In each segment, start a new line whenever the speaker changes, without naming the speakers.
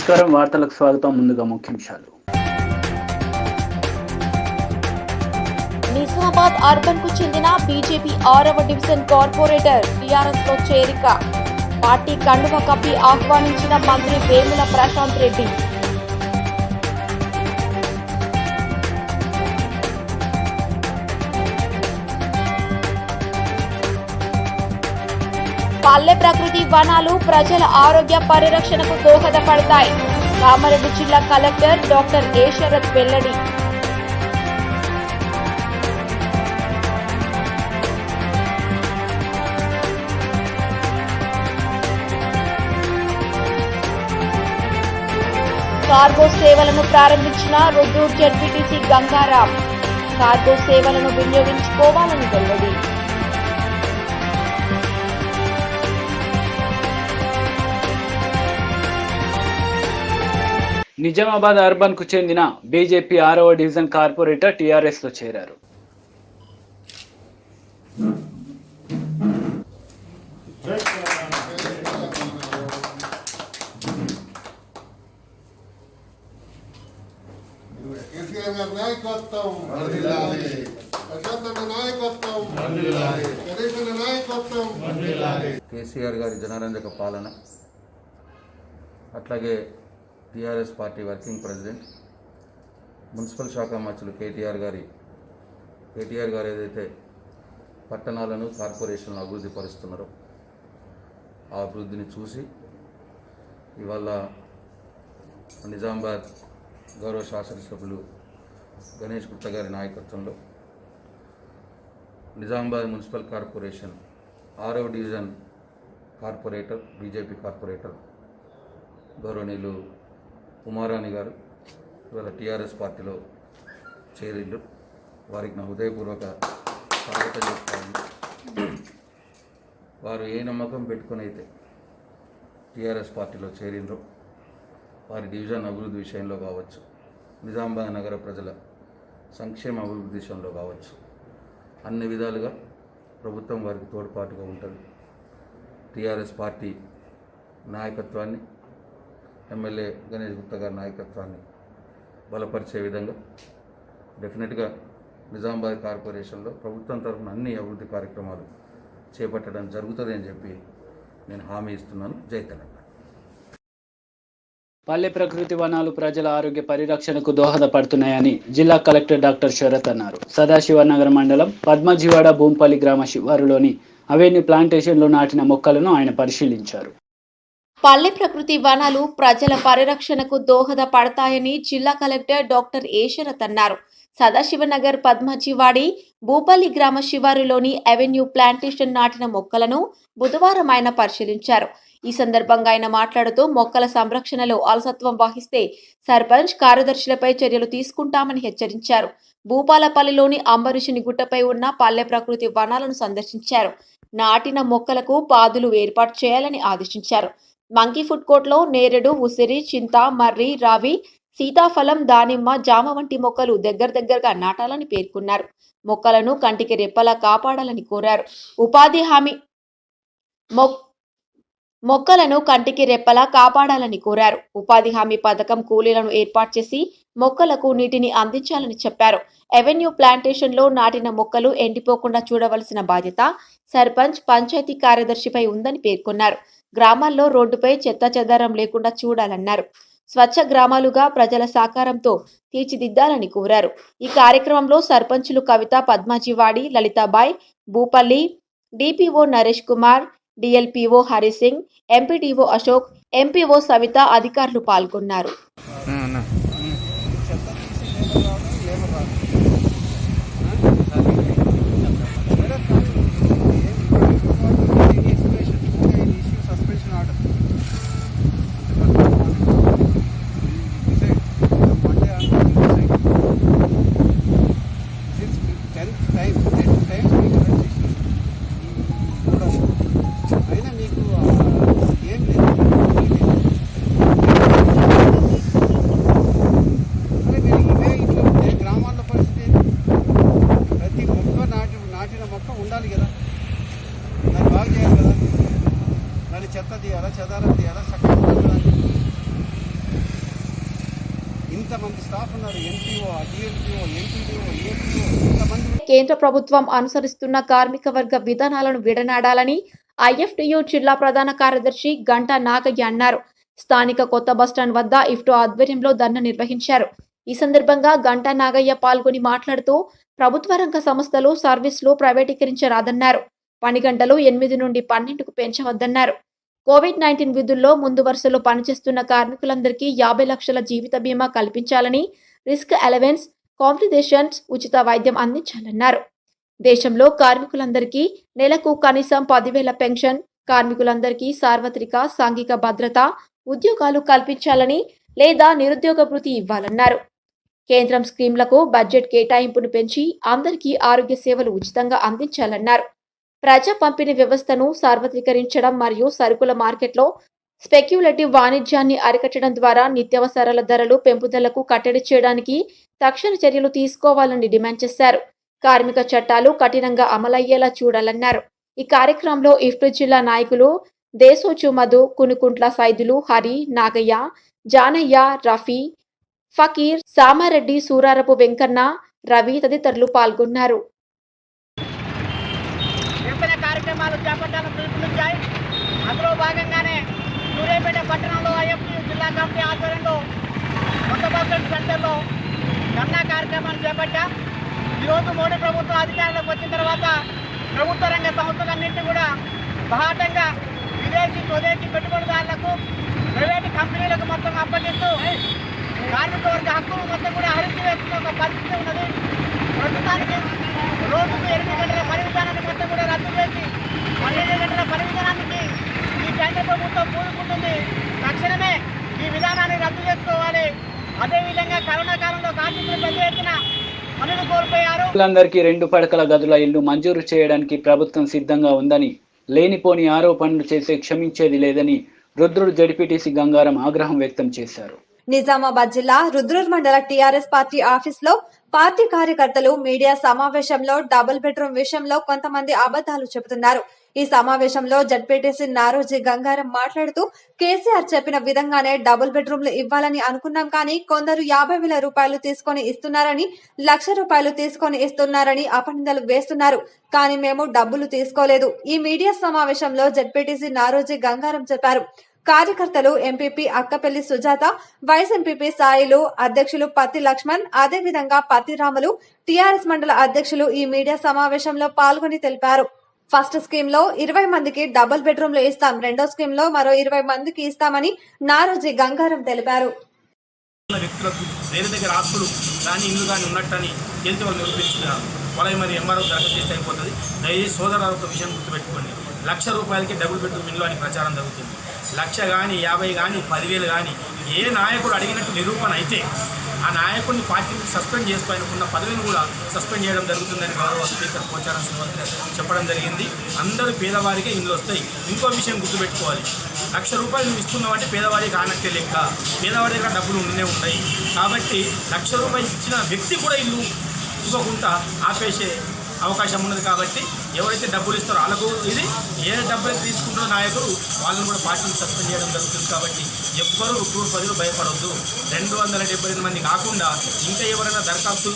నమస్కారం, వార్తలకు స్వాగతం. ముందుగా ముఖ్యాంశాలు.
నిజామాబాద్ అర్బన్ కు చెందిన బీజేపీ 6వ డివిజన్ కార్పొరేటర్ టీఆర్ఎస్ లో చేరిక. పార్టీ కండువ కప్పి ఆహ్వానించిన మంత్రి వేముల ప్రశాంత్ రెడ్డి. పల్లె ప్రకృతి వనాలు ప్రజల ఆరోగ్య పరిరక్షణకు దోహదపడతాయి. కామారెడ్డి జిల్లా కలెక్టర్ డాక్టర్ ఏ శరత్ వెల్లడి. కార్గో సేవలను ప్రారంభించిన రుద్రూర్ జెడ్పీటీసీ గంగారాం. కార్గో సేవలను వినియోగించుకోవాలని వెల్లడి.
నిజామాబాద్ అర్బన్ కు చెందిన బీజేపీ 6వ డివిజన్ కార్పొరేటర్ టీఆర్ఎస్ లో చేరారు.
కేసీఆర్ గారి జనరంజక పాలన, అట్లాగే TRS party working president, municipal శాఖ మంత్రులు కేటీఆర్ గారు ఏదైతే పట్టణాలను కార్పొరేషన్లను అభివృద్ధి పరుస్తున్నారో ఆ అభివృద్ధిని చూసి ఇవాళ నిజామాబాద్ గౌరవ శాసనసభ్యులు గణేష్ గుప్తా గారి నాయకత్వంలో నిజామాబాద్ మున్సిపల్ కార్పొరేషన్ 6వ డివిజన్ కార్పొరేటర్, బీజేపీ కార్పొరేటర్ గౌరవనీయులు ఉమారాణి గారు ఇవాళ టీఆర్ఎస్ పార్టీలో చేరిండ్రు. వారికి నా హృదయపూర్వక స్వాగతం చెప్తాను. వారు ఏ నమ్మకం పెట్టుకుని అయితే టీఆర్ఎస్ పార్టీలో చేరిండ్రో వారి డివిజన్ అభివృద్ధి విషయంలో కావచ్చు, నిజామాబాద్ నగర ప్రజల సంక్షేమ అభివృద్ధి విషయంలో కావచ్చు, అన్ని విధాలుగా ప్రభుత్వం వారికి తోడ్పాటుగా ఉంటుంది. టీఆర్ఎస్ పార్టీ నాయకత్వాన్ని, ఎమ్మెల్యే గణేష్ గుప్తా గారి నాయకత్వాన్ని బలపరిచే విధంగా డెఫినెట్గా నిజామాబాద్ కార్పొరేషన్లో ప్రభుత్వం తరఫున అన్ని అభివృద్ధి కార్యక్రమాలు చేపట్టడం జరుగుతుంది అని చెప్పి నేను హామీ ఇస్తున్నాను. జై తెలంగాణ.
పల్లె ప్రకృతి వనాలు ప్రజల ఆరోగ్య పరిరక్షణకు దోహదపడుతున్నాయని జిల్లా కలెక్టర్ డాక్టర్ శరత్ అన్నారు. సదాశివనగర్ మండలం పద్మజీవాడ భూంపల్లి గ్రామ శివారులోని అవెన్యూ ప్లాంటేషన్లో నాటిన మొక్కలను ఆయన పరిశీలించారు.
పల్లె ప్రకృతి వనాలు ప్రజల పరిరక్షణకు దోహదపడతాయని జిల్లా కలెక్టర్ డాక్టర్ ఏ శరత్ అన్నారు. సదాశివనగర్ పద్మజీవాడి భూపల్లి గ్రామ శివారులోని అవెన్యూ ప్లాంటేషన్ నాటిన మొక్కలను బుధవారం ఆయన పరిశీలించారు. ఈ సందర్భంగా ఆయన మాట్లాడుతూ మొక్కల సంరక్షణలో అలసత్వం వహిస్తే సర్పంచ్, కార్యదర్శులపై చర్యలు తీసుకుంటామని హెచ్చరించారు. భూపాలపల్లిలోని అంబరీషుని గుట్టపై ఉన్న పల్లె ప్రకృతి వనాలను సందర్శించారు. నాటిన మొక్కలకు పాదులు ఏర్పాటు చేయాలని ఆదేశించారు. మంకీ ఫుడ్ కోర్ట్లో నేరేడు, ఉసిరి, చింత, మర్రి, రావి, సీతాఫలం, దానిమ్మ, జామ వంటి మొక్కలు దగ్గరగా నాటాలని పేర్కొన్నారు. మొక్కలను కంటికి రెప్పలా కాపాడాలని కోరారు. ఉపాధి హామీ మొక్కలను కంటికి రెప్పలా కాపాడాలని కోరారు. ఉపాధి హామీ పథకం కూలీలను ఏర్పాటు చేసి మొక్కలకు నీటిని అందించాలని చెప్పారు. అవెన్యూ ప్లాంటేషన్ లో నాటిన మొక్కలు ఎండిపోకుండా చూడవలసిన బాధ్యత సర్పంచ్, పంచాయతీ కార్యదర్శిపై ఉందని పేర్కొన్నారు. గ్రామాల్లో రోడ్డుపై చెత్త చెదారం లేకుండా చూడాలన్నారు. స్వచ్ఛ గ్రామాలుగా ప్రజల సహకారంతో తీర్చిదిద్దాలని కోరారు. ఈ కార్యక్రమంలో సర్పంచులు కవిత, పద్మజీవాడి, Lalithabai, Bhupalli, DPO Naresh Kumar, DLPO Harisingh, MPDO Ashok, MPO Savitha, అధికారులు పాల్గొన్నారు.
చెత్త తీయాలా, చెదారం తీయాలా, చక్కగా ఇంతమంది స్టాఫ్ ఉన్నారు, ఎన్టీఓ, డిఎల్టీఓ, ఎంపీడీఓ, ఏపీఓ, ఇంతమంది.
కేంద్ర ప్రభుత్వం అనుసరిస్తున్న కార్మిక వర్గ విధానాలను విడనాడాలని ఐఎఫ్టియు జిల్లా ప్రధాన కార్యదర్శి గంటా నాగయ్య అన్నారు. స్థానిక కొత్త బస్టాండ్ వద్ద ఇఫ్టో ఆధ్వర్యంలో ధర్నా నిర్వహించారు. ఈ సందర్భంగా గంటా నాగయ్య పాల్గొని మాట్లాడుతూ ప్రభుత్వ రంగ సంస్థలు సర్వీసులు ప్రైవేటీకరించరాదన్నారు. పని గంటలు 8 నుండి 12కు పెంచవద్దన్నారు. కోవిడ్-19 విధుల్లో ముందు వరుసలో పనిచేస్తున్న కార్మికులందరికీ 50 లక్షల జీవిత బీమా కల్పించాలని, రిస్క్ అలవెన్స్, కాంప్లికేషన్స్, ఉచిత వైద్యం అందించాలన్నారు. దేశంలో కార్మికులందరికీ నెలకు కనీసం 10,000 పెన్షన్, కార్మికులందరికీ సార్వత్రిక సాంఘిక భద్రత, ఉద్యోగాలు కల్పించాలని లేదా నిరుద్యోగ భృతి ఇవ్వాలన్నారు. కేంద్రం స్కీమ్లకు బడ్జెట్ కేటాయింపును పెంచి అందరికీ ఆరోగ్య సేవలు ఉచితంగా అందించాలన్నారు. ప్రజా పంపిణీ వ్యవస్థను సార్వత్రికరించడం మరియు సరుకుల మార్కెట్లో స్పెక్యులేటివ్ వాణిజ్యాన్ని అరికట్టడం ద్వారా నిత్యావసరాల ధరలు పెంపుదలకు కట్టడి చేయడానికి తక్షణ చర్యలు తీసుకోవాలని డిమాండ్ చేశారు. కార్మిక చట్టాలు కఠినంగా అమలయ్యేలా చూడాలన్నారు. ఈ కార్యక్రమంలో ఇఫ్టు జిల్లా నాయకులు దేశోచు మధు, కునుకుంట్ల సైదులు, హరి, నాగయ్య, జానయ్య, రఫీ, ఫకీర్, సామారెడ్డి, సూరారపు వెంకన్న, రవి తదితరులు పాల్గొన్నారు.
కార్యక్రమాలు చేపట్టాలని పిలుపునిచ్చాయి. అందులో భాగంగానే సూర్యాపేట పట్టణంలో ఐఎఫ్టియు జిల్లా కమిటీ ఆధ్వర్యంలో కొత్త బస్టాండ్ సెంటర్లో ధర్నా కార్యక్రమాన్ని చేపట్టాం. ఈరోజు మోడీ ప్రభుత్వం అధికారంలోకి వచ్చిన తర్వాత ప్రభుత్వ రంగ సంస్థలన్నింటినీ కూడా బహాటంగా విదేశీ స్వదేశీ పెట్టుబడిదారులకు, ప్రైవేటు కంపెనీలకు మొత్తం అప్పగిస్తూ కార్మిక వర్గ హక్కులు మొత్తం కూడా హరించి వేస్తున్న ఒక పరిస్థితి ఉన్నది. ప్రస్తుతానికి రోజుకు 8 గంటల పని విధానాన్ని మొత్తం కూడా రద్దు చేసి 12 గంటల పని విధానానికి ఈ కేంద్ర ప్రభుత్వం పూనుకుంటుంది. తక్షణమే ఈ విధానాన్ని రద్దు చేసుకోవాలి. అదేవిధంగా కరోనా కాలంలో కార్మికులు పెద్ద ఎత్తున పనులు కోల్పోయారు.
అందరికీ 2 పడకల గదుల ఇల్లు మంజూరు చేయడానికి ప్రభుత్వం సిద్ధంగా ఉందని, లేనిపోని ఆరోపణలు చేసే క్షమించేది లేదని రుద్రుడు జడ్పీటీసీ గంగారం ఆగ్రహం వ్యక్తం చేశారు.
నిజామాబాద్ జిల్లా రుద్రూర్ మండల టీఆర్ఎస్ పార్టీ ఆఫీసులో పార్టీ కార్యకర్తలు మీడియా సమావేశంలో డబుల్ బెడ్రూమ్ విషయంలో కొంతమంది అబద్ధాలు చెబుతున్నారు. ఈ సమావేశంలో జడ్పీటీసీ నారోజీ గంగారం మాట్లాడుతూ కేసీఆర్ చెప్పిన విధంగానే డబుల్ బెడ్రూమ్లు ఇవ్వాలని అనుకున్నాం, కానీ కొందరు 50,000 రూపాయలు తీసుకొని ఇస్తున్నారని, 1,00,000 రూపాయలు తీసుకొని ఇస్తున్నారని అపనిందలు వేస్తున్నారు. కానీ మేము డబ్బులు తీసుకోలేదు. ఈ మీడియా సమావేశంలో జడ్పీటీసీ నారోజీ గంగారం చెప్పారు. కార్యకర్తలు MPP Akkapelli Sujatha, vice MPP Sailu, అధ్యక్షులు పత్తి లక్ష్మణ్, అదేవిధంగా పత్తి రాములు, టీఆర్ఎస్ మండల అధ్యక్షులు ఈ మీడియా సమావేశంలో పాల్గొని తెలిపారు. ఫస్ట్ స్కీమ్ లో 20 మందికి డబుల్ బెడ్రూమ్లు ఇస్తాం, రెండో స్కీమ్ లో మరో 20 మందికి ఇస్తామని నారోజీ గంగారం తెలిపారు.
వ్యక్తులకు వేరే దగ్గర ఆస్తులు కానీ ఇల్లు కానీ ఉన్నట్టని తెలిసి వాళ్ళు నిరూపించుకున్నారు. వాళ్ళకి మరి ఎంఆర్ఓ దరఖాస్తు చేస్తే అయిపోతుంది. దయచేసి సోదరులతో విషయం గుర్తుపెట్టుకోండి. 1,00,000 రూపాయలకి డబుల్ బెడ్రూమ్ ఇల్లు అని ప్రచారం జరుగుతుంది. 1,00,000 కానీ 50 కానీ 10,000 కానీ ఏ నాయకుడు అడిగినట్టు నిరూపణ అయితే ఆ నాయకుడిని పార్టీని సస్పెండ్ చేసుకోవాలనుకున్న పదవిని కూడా సస్పెండ్ చేయడం జరుగుతుందని గౌరవ స్పీకర్ పోచారం శ్రీనివాస్ చెప్పడం జరిగింది. అందరూ పేదవారికే ఇల్లు వస్తాయి. ఇంకో విషయం గుర్తుపెట్టుకోవాలి, 1,00,000 రూపాయలు నువ్వు ఇస్తున్నావంటే పేదవాడికి కానట్టే లెక్క. పేదవాడి దగ్గర డబ్బులు ఉండనే ఉన్నాయి. కాబట్టి 1,00,000 రూపాయలు ఇచ్చిన వ్యక్తి కూడా ఇల్లు ఇవ్వకుండా ఆపేసే అవకాశం ఉన్నది. కాబట్టి ఎవరైతే డబ్బులు ఇస్తారో వాళ్ళకు ఇది, ఏ డబ్బులు తీసుకుంటున్న నాయకులు వాళ్ళని కూడా పార్టీని సస్పెండ్ చేయడం జరుగుతుంది. కాబట్టి ఎవ్వరూ రుద్రూరు ప్రజలు భయపడవద్దు. 278 మంది కాకుండా ఇంకా ఎవరైనా దరఖాస్తు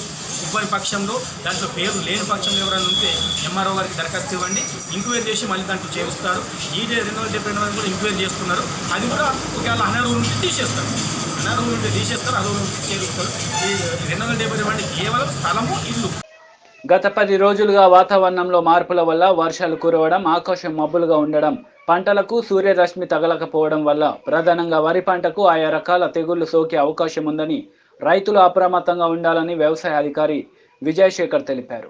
ఇవ్వని పక్షంలో, దాంట్లో పేరు లేని పక్షంలో ఎవరైనా ఉంటే ఎంఆర్ఓ గారికి దరఖాస్తు ఇవ్వండి. ఎంక్వైరీ చేసి మళ్ళీ దాంట్లో చేరుస్తారు. ఈ 278 మంది కూడా ఎంక్వైరీ చేస్తున్నారు. అది కూడా ఒకవేళ అనర్హుల నుండి తీసేస్తారు. అనర్హుల నుండి తీసేస్తారు, అర్హుల నుండి చేరుస్తారు. ఈ 278 మంది కేవలం స్థలము, ఇల్లు.
గత 10 రోజులుగా వాతావరణంలో మార్పుల వల్ల వర్షాలు కురవడం, ఆకాశం మబ్బులుగా ఉండడం, పంటలకు సూర్యరశ్మి తగలకపోవడం వల్ల ప్రధానంగా వరి పంటకు ఆయా రకాల తెగుళ్లు సోకే అవకాశం ఉందని రైతులు అప్రమత్తంగా ఉండాలని వ్యవసాయ అధికారి విజయశేఖర్ తెలిపారు.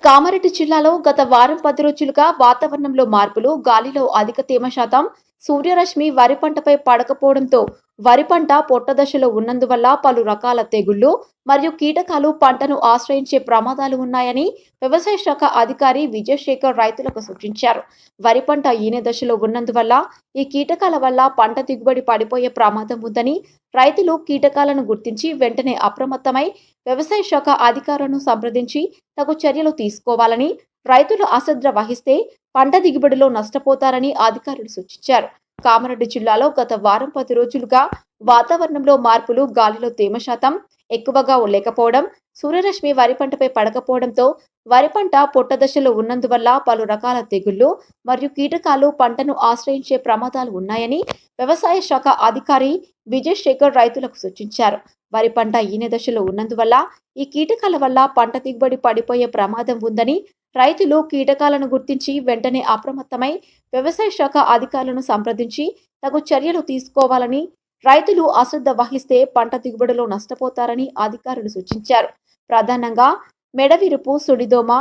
కామారెడ్డి జిల్లాలో గత వారం 10 రోజులుగా వాతావరణంలో మార్పులు, గాలిలో అధిక తేమ శాతం, సూర్యరశ్మి వరి పంటపై పడకపోవడంతో వరి పంట పొట్ట దశలో ఉన్నందువల్ల పలు రకాల తెగుళ్లు మరియు కీటకాలు పంటను ఆశ్రయించే ప్రమాదాలు ఉన్నాయని వ్యవసాయ శాఖ అధికారి విజయశేఖర్ రైతులకు సూచించారు. వరి పంట ఈనె దశలో ఉన్నందువల్ల ఈ కీటకాల వల్ల పంట దిగుబడి పడిపోయే ప్రమాదం ఉందని, రైతులు కీటకాలను గుర్తించి వెంటనే అప్రమత్తమై వ్యవసాయ శాఖ అధికారులను సంప్రదించి తగు చర్యలు తీసుకోవాలని, రైతులు అశ్రద్ధ వహిస్తే పంట దిగుబడిలో నష్టపోతారని అధికారులు సూచించారు. కామారెడ్డి జిల్లాలో గత వారం 10 రోజులుగా వాతావరణంలో మార్పులు, గాలిలో తేమ శాతం ఎక్కువగా లేకపోవడం, సూర్యరశ్మి వరి పంటపై పడకపోవడంతో వరి పంట పొట్ట దశలో ఉన్నందువల్ల పలు రకాల తెగుళ్లు మరియు కీటకాలు పంటను ఆశ్రయించే ప్రమాదాలు ఉన్నాయని వ్యవసాయ శాఖ అధికారి విజయ్ శేఖర్ రైతులకు సూచించారు. వరి పంట ఈనె దశలో ఉన్నందువల్ల ఈ కీటకాల వల్ల పంట దిగుబడి పడిపోయే ప్రమాదం ఉందని రైతులు కీటకాలను గుర్తించి వెంటనే అప్రమత్తమై వ్యవసాయ శాఖ అధికారులను సంప్రదించి తగు చర్యలు తీసుకోవాలని, రైతులు అశ్రద్ధ వహిస్తే పంట దిగుబడిలో నష్టపోతారని అధికారులు సూచించారు. ప్రధానంగా మెడవిరుపు, సుడిదోమ,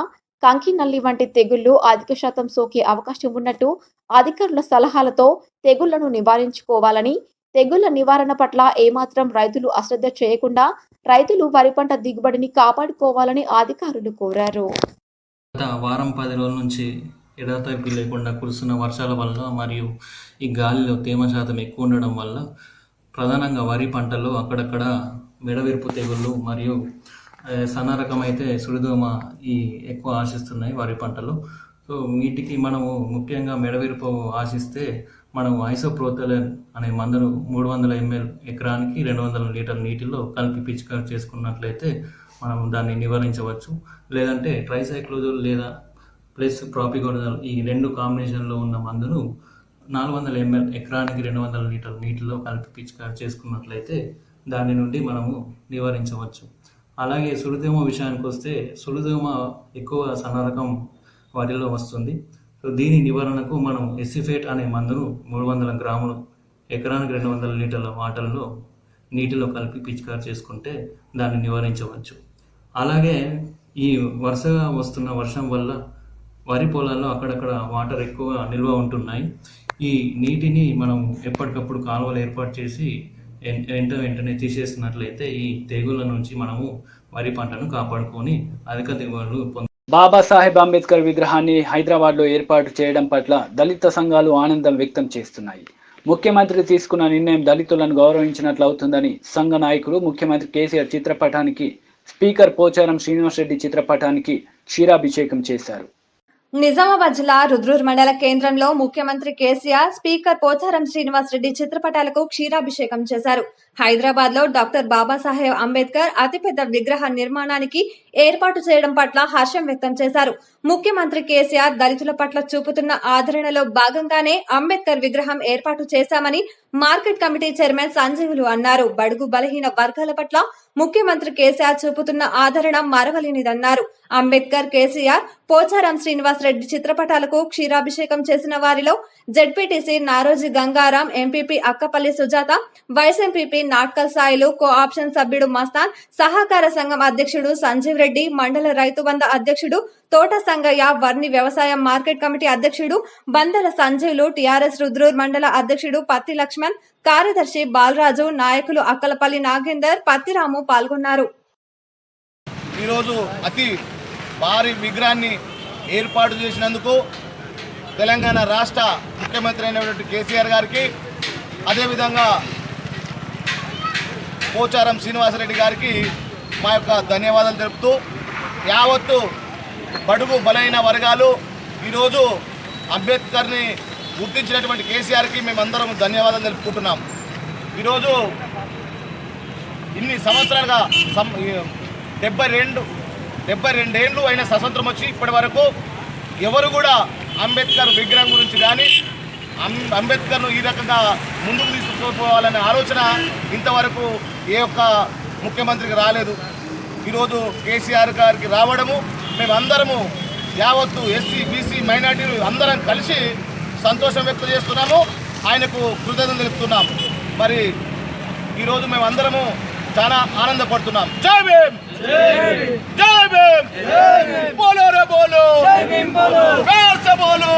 కంకినల్లి వంటి తెగుళ్లు అధిక శాతం సోకే అవకాశం ఉన్నట్టు అధికారుల సలహాలతో తెగుళ్లను నివారించుకోవాలని, తెగుళ్ల నివారణ పట్ల ఏమాత్రం రైతులు అశ్రద్ధ చేయకుండా రైతులు వరి పంట దిగుబడిని కాపాడుకోవాలని అధికారులు కోరారు.
గత వారం 10 రోజుల నుంచి ఎడతెరిపి లేకుండా కురుస్తున్న వర్షాల వల్ల మరియు ఈ గాలిలో తేమ శాతం ఎక్కువ ఉండడం వల్ల ప్రధానంగా వరి పంటలో అక్కడక్కడ మెడవిరుపు తెగుళ్ళు మరియు సన్న రకమైతే సుడిదోమ ఈ ఎక్కువ ఆశిస్తున్నాయి వరి పంటలో. సో వీటికి మనము ముఖ్యంగా మెడవిరుపు ఆశిస్తే మనం ఐసోప్రోథైలిన్ అనే మందును 300 ml ఎకరానికి 200 లీటర్ల నీటిలో కలిపి పిచికారి చేసుకున్నట్లయితే మనం దాన్ని నివారించవచ్చు. లేదంటే ట్రైసైక్లోజోల్ లేదా ప్లస్ ప్రాపికోనజోల్ ఈ 2 కాంబినేషన్లో ఉన్న మందును 400 ml ఎకరానికి 200 లీటర్ల నీటిలో కలిపి పిచికారి చేసుకున్నట్లయితే దాని నుండి మనము నివారించవచ్చు. అలాగే సుడిదోమ విషయానికి వస్తే సుడిదోమ ఎక్కువ సన్న రకం వరిలో వస్తుంది. సో దీని నివారణకు మనం ఎసిఫేట్ అనే మందును 300 గ్రాములు ఎకరానికి 200 లీటర్ల వాటర్లో నీటిలో కలిపి పిచికారి చేసుకుంటే దాన్ని నివారించవచ్చు. అలాగే ఈ వరుసగా వస్తున్న వర్షం వల్ల వరి పొలాల్లో అక్కడక్కడ వాటర్ ఎక్కువ నిల్వ ఉంటున్నాయి. ఈ నీటిని మనం ఎప్పటికప్పుడు కాలువలు ఏర్పాటు చేసి వెంటనే తీసేసినట్లయితే ఈ తెగుళ్ళ నుంచి మనము వరి పంటను కాపాడుకొని అధిక దిగుబడులు
బాబాసాహెబ్ అంబేద్కర్ విగ్రహాన్ని హైదరాబాద్లో ఏర్పాటు చేయడం పట్ల దళిత సంఘాలు ఆనందం వ్యక్తం చేస్తున్నాయి. ముఖ్యమంత్రి తీసుకున్న నిర్ణయం దళితులను గౌరవించినట్లు అవుతుందని సంఘ నాయకులు ముఖ్యమంత్రి కేసీఆర్ చిత్రపటానికి, స్పీకర్ పోచారం శ్రీనివాసరెడ్డి చిత్రపటానికి క్షీరాభిషేకం చేశారు.
నిజామాబాద్ జిల్లా రుద్రూర్ మండల కేంద్రంలో ముఖ్యమంత్రి కేసీఆర్, స్పీకర్ పోచారం శ్రీనివాసరెడ్డి చిత్రపటాలకు క్షీరాభిషేకం చేశారు. హైదరాబాద్ లో డాక్టర్ బాబాసాహెబ్ అంబేద్కర్ అతిపెద్ద విగ్రహ నిర్మాణానికి ఏర్పాటు చేయడం పట్ల హర్షం వ్యక్తం చేశారు. ముఖ్యమంత్రి కేసీఆర్ దళితుల పట్ల చూపుతున్న ఆదరణలో భాగంగానే అంబేద్కర్ విగ్రహం ఏర్పాటు చేశామని మార్కెట్ కమిటీ చైర్మన్ సంజీవులు అన్నారు. బడుగు బలహీన వర్గాల పట్ల ముఖ్యమంత్రి కేసీఆర్ చూపుతున్న ఆదరణ మరవలేనిదన్నారు. అంబేద్కర్, కేసీఆర్, పోచారం శ్రీనివాసరెడ్డి చిత్రపటాలకు క్షీరాభిషేకం చేసిన వారిలో ZPTC Naroji Gangaram, MPP Akkapalli Sujatha, vice MPP Natkal Sailu, co option సభ్యుడు మస్తాన్, సహకార సంఘం అధ్యక్షుడు సంజీవ్ రెడ్డి, మండల రైతు బంధ అధ్యక్షుడు తోట సంగయ్య, వర్ణి వ్యవసాయ మార్కెట్ కమిటీ అధ్యక్షుడు బందల సంజీవులు, టీఆర్ఎస్ రుద్రూర్ మండల అధ్యక్షుడు పత్తి లక్ష్మణ్, కార్యదర్శి బాలరాజు, నాయకులు అక్కలపల్లి నాగేందర్, పత్తిరాము పాల్గొన్నారు.
ఈరోజు అతి భారీ విగ్రహాన్ని ఏర్పాటు చేసినందుకు తెలంగాణ రాష్ట్ర ముఖ్యమంత్రి అయినటువంటి కేసీఆర్ గారికి, అదేవిధంగా పోచారం శ్రీనివాసరెడ్డి గారికి మా యొక్క ధన్యవాదాలు తెలుపుతూ, యావత్తు బడుగు బలైన వర్గాలు ఈరోజు అంబేద్కర్ని గుర్తించినటువంటి కేసీఆర్కి మేమందరం ధన్యవాదాలు తెలుపుకుంటున్నాం. ఈరోజు ఇన్ని సంవత్సరాలుగా 72 ఏళ్ళు అయిన స్వతంత్రం వచ్చి ఇప్పటి వరకు ఎవరు కూడా అంబేద్కర్ విగ్రహం గురించి కానీ అంబేద్కర్ను ఈ రకంగా ముందుకు తీసుకుపోవాలనే ఆలోచన ఇంతవరకు ఏ ఒక్క ముఖ్యమంత్రికి రాలేదు. ఈరోజు కేసీఆర్ గారికి రావడము మేమందరము యావత్తు ఎస్సీ, బీసీ, మైనార్టీలు అందరం కలిసి సంతోషం వ్యక్తం చేస్తున్నాము. ఆయనకు కృతజ్ఞతలు తెలుపుతున్నాం. మరి ఈరోజు మేమందరము చాలా ఆనందపడుతున్నాం. జై భీమ్, జై భీమ్, బోలో రే బోలో, ప్యార్ సే బోలో.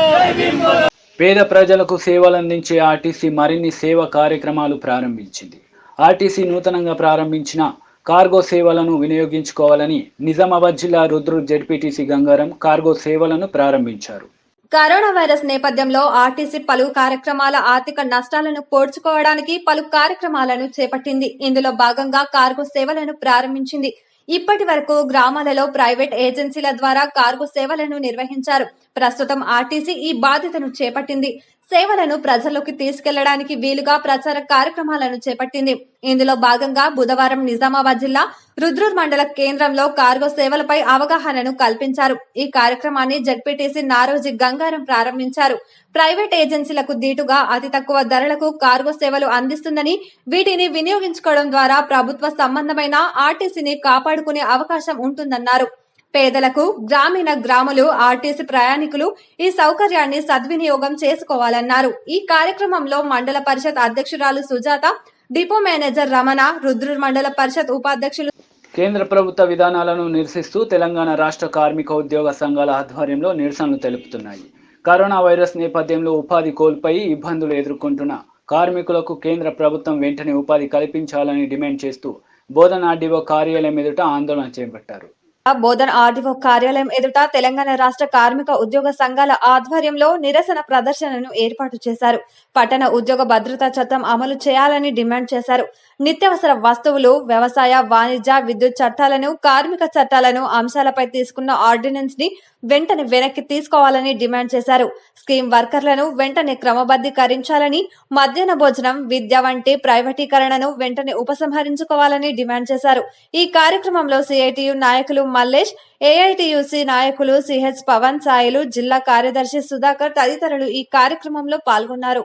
పేద ప్రజలకు సేవలందించే ఆర్టీసీ మరిన్ని సేవా కార్యక్రమాలు ప్రారంభించింది. ఆర్టీసీ నూతనంగా ప్రారంభించిన కార్గో సేవలను వినియోగించుకోవాలని నిజామాబాద్ జిల్లా రుద్రూర్ జెడ్పీటీసీ గంగారం కార్గో సేవలను ప్రారంభించారు.
కరోనా వైరస్ నేపథ్యంలో ఆర్టీసీ పలు కార్యక్రమాల ఆర్థిక నష్టాలను పోడ్చుకోవడానికి పలు కార్యక్రమాలను చేపట్టింది. ఇందులో భాగంగా కార్గో సేవలను ప్రారంభించింది. ఇప్పటి వరకు గ్రామాలలో ప్రైవేట్ ఏజెన్సీల ద్వారా కార్గో సేవలను నిర్వహించారు. ప్రస్తుతం ఆర్టీసీ ఈ బాధ్యతను చేపట్టింది. సేవలను ప్రజల్లోకి తీసుకెళ్లడానికి వీలుగా ప్రచార కార్యక్రమాలను చేపట్టింది. ఇందులో భాగంగా బుధవారం నిజామాబాద్ జిల్లా రుద్రూర్ మండల కేంద్రంలో కార్గో సేవలపై అవగాహనను కల్పించారు. ఈ కార్యక్రమాన్ని జడ్పీటీసీ నారోజీ గంగారం ప్రారంభించారు. ప్రైవేట్ ఏజెన్సీలకు దీటుగా అతి తక్కువ ధరలకు కార్గో సేవలు అందిస్తుందని, వీటిని వినియోగించుకోవడం ద్వారా ప్రభుత్వ సంబంధమైన ఆర్టీసీని కాపాడుకునే అవకాశం ఉంటుందన్నారు. పేదలకు, గ్రామాలు, ఆర్టీసీ ప్రయాణికులు ఈ సౌకర్యాన్ని సద్వినియోగం చేసుకోవాలన్నారు. ఈ కార్యక్రమంలో మండల పరిషత్ అధ్యక్షురాలు సుజాత, డిపో మేనేజర్ రమణ, రుద్రూర్ మండల పరిషత్ ఉపాధ్యక్షులు.
కేంద్ర ప్రభుత్వ విధానాలను నిరసిస్తూ తెలంగాణ రాష్ట్ర కార్మిక ఉద్యోగ సంఘాల ఆధ్వర్యంలో నిరసనలు తెలుపుతున్నాయి. కరోనా వైరస్ నేపథ్యంలో ఉపాధి కోల్పోయి ఇబ్బందులు ఎదుర్కొంటున్న కార్మికులకు కేంద్ర ప్రభుత్వం వెంటనే ఉపాధి కల్పించాలని డిమాండ్ చేస్తూ బోధన్ ఆర్డీఓ కార్యాలయం ఎదుట ఆందోళన చేపట్టారు.
బోధన్ ఆర్డీఓ కార్యాలయం ఎదుట తెలంగాణ రాష్ట్ర కార్మిక ఉద్యోగ సంఘాల ఆధ్వర్యంలో నిరసన ప్రదర్శనను ఏర్పాటు చేశారు. పట్టణ ఉద్యోగ భద్రతా చట్టం అమలు చేయాలని డిమాండ్ చేశారు. నిత్యావసర వస్తువులు, వ్యవసాయ, వాణిజ్య, విద్యుత్ చట్టాలను, కార్మిక చట్టాలను అంశాలపై తీసుకున్న ఆర్డినెన్స్ ని వెంటనే వెనక్కి తీసుకోవాలని డిమాండ్ చేశారు. స్కీమ్ వర్కర్లను వెంటనే క్రమబద్ధీకరించాలని, మధ్యాహ్న భోజనం, విద్య వంటి ప్రైవేటీకరణను వెంటనే ఉపసంహరించుకోవాలని డిమాండ్ చేశారు. ఈ కార్యక్రమంలో సిఐటియు నాయకులు మల్లేష్, ఏఐటియుసి నాయకులు సిహెచ్ పవన్, సాయిలు, జిల్లా కార్యదర్శి సుధాకర్ తదితరులు ఈ కార్యక్రమంలో పాల్గొన్నారు.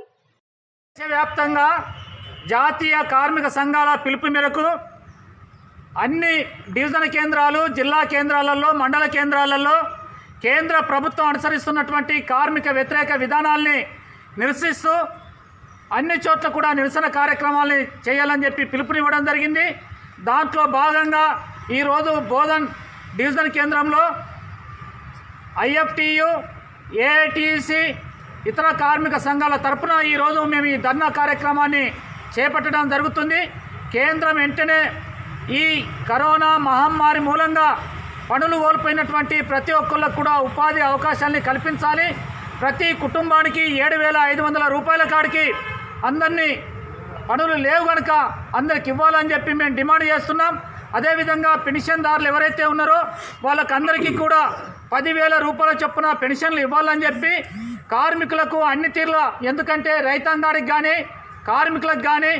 దేశవ్యాప్తంగా జాతీయ కార్మిక సంఘాల పిలుపు మేరకు అన్ని డివిజన్ కేంద్రాలు, జిల్లా కేంద్రాలలో, మండల కేంద్రాలలో కేంద్ర ప్రభుత్వం అనుసరిస్తున్నటువంటి కార్మిక వ్యతిరేక విధానాల్ని నిరసిస్తూ అన్ని చోట్ల కూడా నిరసన కార్యక్రమాల్ని చేయాలని చెప్పి పిలుపునివ్వడం జరిగింది. దాంట్లో భాగంగా ఈరోజు బోధన్ డివిజన్ కేంద్రంలో ఐఎఫ్టియు, ఏఐటిసి, ఇతర కార్మిక సంఘాల తరపున ఈరోజు మేము ఈ ధర్నా కార్యక్రమాన్ని చేపట్టడం జరుగుతుంది. కేంద్రం వెంటనే ఈ కరోనా మహమ్మారి మూలంగా పనులు కోల్పోయినటువంటి ప్రతి ఒక్కళ్ళకు కూడా ఉపాధి అవకాశాలని కల్పించాలి. ప్రతి కుటుంబానికి 7,500 రూపాయల కాడికి అందరినీ పనులు లేవు కనుక అందరికి ఇవ్వాలని చెప్పి మేము డిమాండ్ చేస్తున్నాం. అదేవిధంగా పెన్షన్దారులు ఎవరైతే ఉన్నారో వాళ్ళకందరికీ కూడా 10,000 రూపాయల చొప్పున పెన్షన్లు ఇవ్వాలని చెప్పి కార్మికులకు అన్ని తీరుల, ఎందుకంటే రైతాంగానికి కానీ, కార్మికులకు కానీ,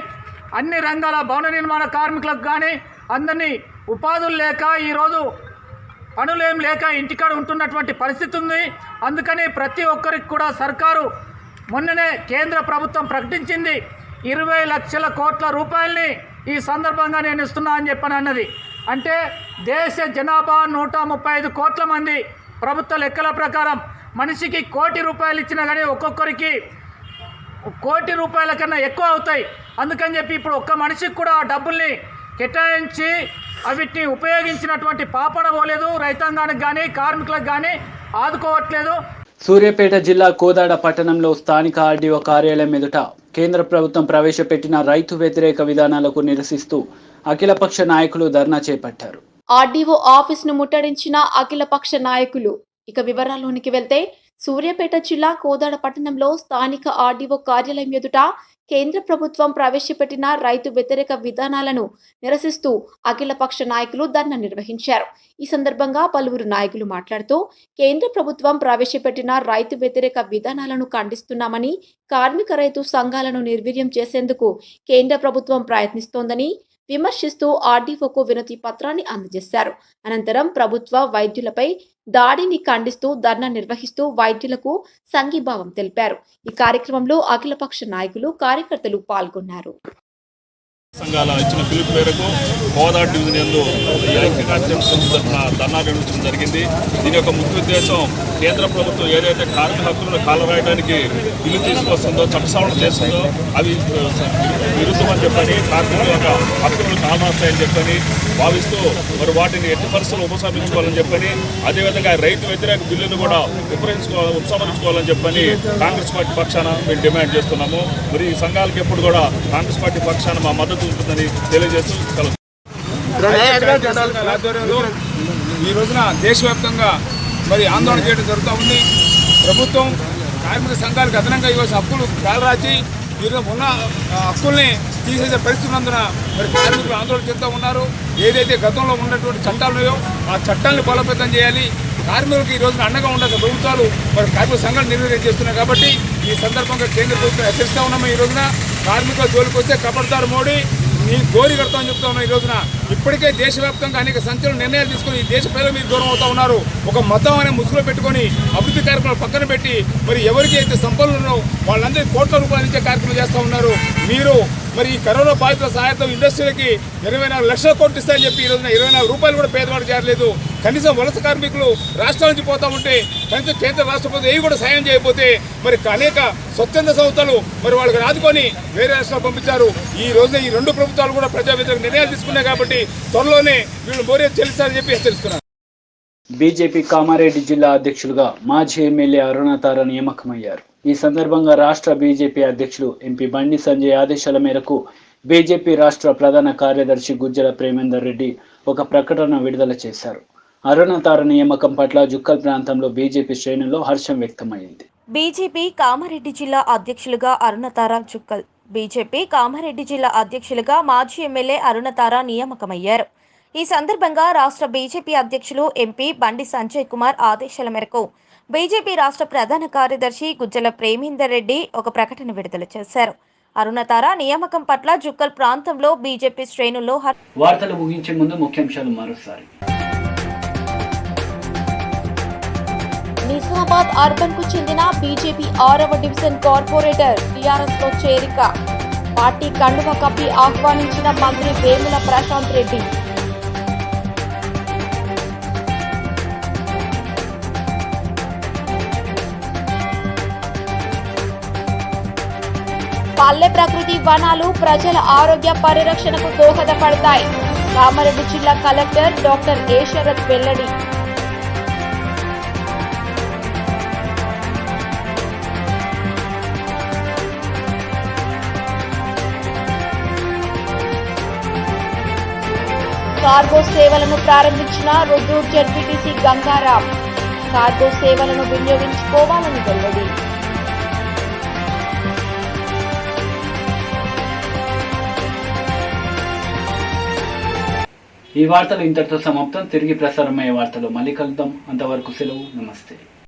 అన్ని రంగాల భవన నిర్మాణ కార్మికులకు కానీ అందరినీ ఉపాధులు లేక ఈరోజు పనులేం లేక ఇంటికాడ ఉంటున్నటువంటి పరిస్థితి ఉంది. అందుకని ప్రతి ఒక్కరికి కూడా సర్కారు మొన్ననే కేంద్ర ప్రభుత్వం ప్రకటించింది 20 లక్షల కోట్ల రూపాయలని ఈ సందర్భంగా నేను ఇస్తున్నా అని చెప్పని అన్నది. అంటే దేశ జనాభా 135 కోట్ల మంది. ప్రభుత్వ లెక్కల ప్రకారం మనిషికి 1 కోటి రూపాయలు ఇచ్చినా కానీ ఒక్కొక్కరికి 1 కోటి రూపాయల కన్నా ఎక్కువ అవుతాయి. అందుకని చెప్పి ఇప్పుడు ఒక్క మనిషికి కూడా ఆ డబ్బుల్ని కేటాయించి వీటిని ఉపయోగించినటువంటి పాపన పోలేదు. రైతాంగానికి కానీ, కార్మికులకు కానీ ఆదుకోవట్లేదు.
సూర్యాపేట జిల్లా కోదాడ పట్టణంలో స్థానిక ఆర్డీఓ కార్యాలయం ఎదుట కేంద్ర ప్రభుత్వం ప్రవేశపెట్టిన రైతు వ్యతిరేక విధానాలకు నిరసిస్తూ అఖిలపక్ష నాయకులు ధర్నా చేపట్టారు.
ఆర్డీఓ ఆఫీసును ముట్టడించిన అఖిలపక్ష నాయకులు. ఇక వివరాల్లోనికి వెళ్తే సూర్యాపేట జిల్లా కోదాడ పట్టణంలో స్థానిక ఆర్డీఓ కార్యాలయం ఎదుట కేంద్ర ప్రభుత్వం ప్రవేశపెట్టిన రైతు వ్యతిరేక విధానాలను నిరసిస్తూ అఖిలపక్ష నాయకులు ధర్నా నిర్వహించారు. ఈ సందర్భంగా పలువురు నాయకులు మాట్లాడుతూ కేంద్ర ప్రభుత్వం ప్రవేశపెట్టిన రైతు వ్యతిరేక విధానాలను ఖండిస్తున్నామని, కార్మిక రైతు సంఘాలను నిర్వీర్యం చేసేందుకు కేంద్ర ప్రభుత్వం ప్రయత్నిస్తోందని విమర్శిస్తూ ఆర్డీఓకు వినతి పత్రాన్ని అందజేశారు. అనంతరం ప్రభుత్వ వైద్యులపై దాడిని ఖండిస్తూ ధర్నా నిర్వహిస్తూ వైద్యులకు సంఘీభావం తెలిపారు. ఈ కార్యక్రమంలో అఖిలపక్ష నాయకులు, కార్యకర్తలు పాల్గొన్నారు.
సంఘాల ఇచ్చిన పిలుపు మేరకు కోదాడ డివిజన్ యందు ధర్నా నిర్వహించడం జరిగింది. దీని యొక్క ముఖ్య ఉద్దేశం కేంద్ర ప్రభుత్వం ఏదైతే కార్మిక హక్కులను కాలరాయడానికి బిల్లు తీసుకొస్తుందో, చట్టసవరణ చేస్తుందో అవి విరుద్ధమని చెప్పని, కార్మికుల యొక్క హక్కులను కాలరాస్తాయని చెప్పని భావిస్తూ మరి వాటిని ఎట్టి పరిస్థితులు ఉపసంహరించుకోవాలని చెప్పని, అదేవిధంగా రైతు వ్యతిరేక బిల్లును కూడా ఉపసంహరించుకోవాలని చెప్పని కాంగ్రెస్ పార్టీ పక్షాన మేము డిమాండ్ చేస్తున్నాము. మరి ఈ సంఘాలకు ఎప్పుడు కూడా కాంగ్రెస్ పార్టీ పక్షాన మా మద్దతు ఉంటుందని తెలియజేస్తూ
ఈ రోజున దేశవ్యాప్తంగా మరి ఆందోళన చేయడం జరుగుతూ ఉంది. ప్రభుత్వం కార్మిక సంఘాలకు అదనంగా ఇవ్వాల్సిన హక్కులు కాలరాచి ఈరోజు ఉన్న హక్కుల్ని తీసేసే పరిస్థితి ఉన్నందున మరి కార్మికులు ఆందోళన చేస్తూ ఉన్నారు. ఏదైతే గతంలో ఉన్నటువంటి చట్టాలు ఉన్నాయో ఆ చట్టాలను బలోపేతం చేయాలి. కార్మికులకు ఈ రోజున అండగా ఉండాలి. ప్రభుత్వాలు మరి కార్మిక సంఘాలు నిర్వహణ చేస్తున్నాయి కాబట్టి ఈ సందర్భంగా కేంద్ర ప్రభుత్వం హెచ్చరిస్తూ ఉన్నాము. ఈ రోజున కార్మికుల జోలికి వస్తే కబడ్దారు మోడీ నీ గోరి కడతామని చెప్తా ఉన్నాం. ఈ రోజున ఇప్పటికే దేశవ్యాప్తంగా అనేక సంచలన నిర్ణయాలు తీసుకుని ఈ దేశ ప్రజలు మీరు దూరం అవుతా ఉన్నారు. ఒక మతం అనే ముసుగులో పెట్టుకొని అభివృద్ధి కార్యక్రమాలు పక్కన పెట్టి మరి ఎవరికి అయితే సంపన్నులు వాళ్ళందరికీ కోట్ల రూపాయలు ఇచ్చే కార్యక్రమం చేస్తూ ఉన్నారు. మీరు మరి ఈ కరోనా బాధితుల సహాయంతో ఇండస్ట్రీలకి 24 లక్షల కోట్లు ఇస్తారని చెప్పి ఈ రోజున 24 రూపాయలు కూడా పేదవాడు చేరలేదు. కనీసం వలస కార్మికులు రాష్ట్రాల నుంచి పోతా ఉంటే కనీసం కేంద్ర రాష్ట్ర ప్రభుత్వం ఏవి కూడా సాయం చేయకపోతే మరి అనేక స్వచ్ఛంద సంస్థలు మరి వాళ్ళకి ఆదుకొని వేరే రాష్ట్రాలు పంపించారు. ఈ రోజున ఈ రెండు ప్రభుత్వాలు కూడా ప్రజా వ్యతిరేక నిర్ణయాలు తీసుకున్నాయి కాబట్టి త్వరలోనే వీళ్ళు మోరే చెల్లిస్తారని చెప్పి హెచ్చరిస్తున్నారు.
బీజేపీ కామారెడ్డి జిల్లా అధ్యక్షులుగా మాజీ ఎమ్మెల్యే అరుణతార నియామకమయ్యారు. ఈ సందర్భంగా రాష్ట్ర బీజేపీ అధ్యక్షులు ఎంపీ బండి సంజయ్ ఆదేశాల మేరకు బీజేపీ రాష్ట్ర ప్రధాన కార్యదర్శి గుజ్జల ప్రేమేందర్ రెడ్డి ఒక ప్రకటన విడుదల చేశారు. అరుణతార నియామకం పట్ల జుక్కల్ ప్రాంతంలో బీజేపీ శ్రేణుల్లో హర్షం వ్యక్తమైంది.
బీజేపీ కామారెడ్డి జిల్లా అధ్యక్షులుగా అరుణతార జుక్కల్. బీజేపీ కామారెడ్డి జిల్లా అధ్యక్షులుగా మాజీ ఎమ్మెల్యే అరుణతార నియామకమయ్యారు. ఈ సందర్భంగా రాష్ట్ర బీజేపీ అధ్యక్షులు ఎంపీ బండి సంజయ్ కుమార్ ఆదేశాల మేరకు బీజేపీ రాష్ట్ర ప్రధాన కార్యదర్శి గుజ్జల ప్రేమేందర్ రెడ్డి ఒక ప్రకటన విడుదల చేశారు. అరుణతార నియామకం పట్ల జుక్కల్ ప్రాంతంలో బీజేపీ శ్రేణుల్లో
వార్తలు ముగించే ముందు ముఖ్యాంశాలు మరోసారి.
నిజామాబాద్ అర్బన్ కు చెందిన బీజేపీ 6వ డివిజన్ కార్పొరేటర్ టీఆర్ఎస్ లో చేరిక. పార్టీ కండువ కప్పి ఆహ్వానించిన మంత్రి వేముల ప్రశాంత్ రెడ్డి. పల్లె ప్రకృతి వనాలు ప్రజల ఆరోగ్య పరిరక్షణకు దోహదపడతాయి. కామారెడ్డి జిల్లా కలెక్టర్ డాక్టర్ ఏ శరత్ వెల్లడి. కార్గో సేవలను ప్రారంభించిన రుద్రూర్ జడ్పీటీసీ గంగారాం. కార్గో సేవలను వినియోగించుకోవాలని వెల్లడి.
ఈ వార్తలు ఇంతటితో సమాప్తం. తిరిగి ప్రసారమయ్యే వార్తలు మళ్ళీ కలుద్దాం. అంతవరకు సెలవు. నమస్తే.